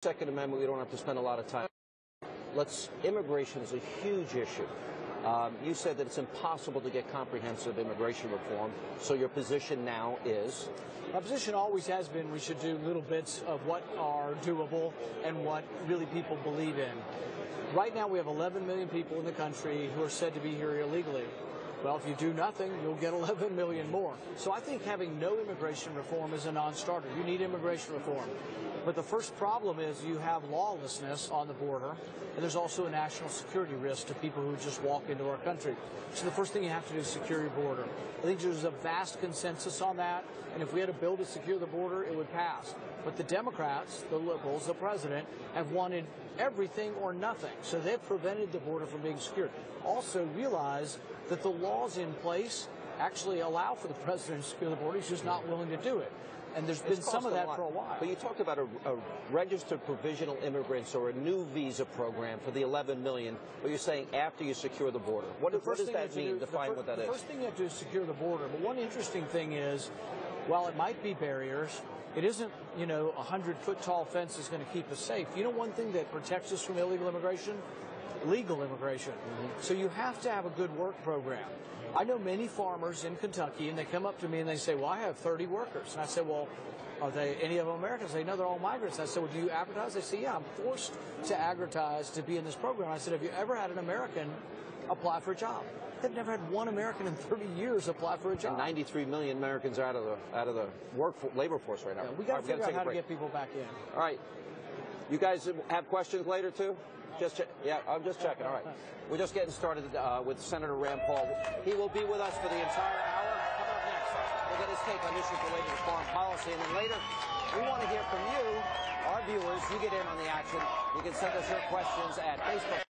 Second Amendment, we don't have to spend a lot of time. Immigration is a huge issue. You said that it's impossible to get comprehensive immigration reform, so your position now is? My position always has been we should do little bits of what are doable and what really people believe in. Right now we have 11 million people in the country who are said to be here illegally. Well, if you do nothing, you'll get 11 million more. So I think having no immigration reform is a non-starter. You need immigration reform. But the first problem is you have lawlessness on the border, and there's also a national security risk to people who just walk into our country. So the first thing you have to do is secure your border. I think there's a vast consensus on that, and if we had a bill to secure the border, it would pass. But the Democrats, the liberals, the president, have wanted everything or nothing. So they've prevented the border from being secured. Also realize that the laws in place actually allow for the president to secure the border. He's just not willing to do it. And there's been some of that for a while. But you talked about a registered provisional immigrants or a new visa program for the 11 million, but you're saying after you secure the border. What does that mean? Define what that is. The first thing you have to do is secure the border. But one interesting thing is, while it might be barriers, it isn't, a 100-foot tall fence is going to keep us safe. You know one thing that protects us from illegal immigration? Legal immigration. So you have to have a good work program. I know many farmers in Kentucky, and they come up to me and they say, well, I have 30 workers. And I say, well, are they any of them Americans? They say, no, they're all migrants. I said, well, do you advertise? They say, yeah, I'm forced to advertise to be in this program. I said, have you ever had an American apply for a job? They've never had one American in 30 years apply for a job. And 93 million Americans are out of the labor force right now. Yeah, we got to figure out how to get people back in. All right. You guys have questions later, too? Yeah, I'm just checking. All right. We're just getting started with Senator Rand Paul. He will be with us for the entire hour. Coming up next, we'll get his take on issues related to foreign policy. And then later, we want to hear from you, our viewers. You get in on the action. You can send us your questions at Facebook.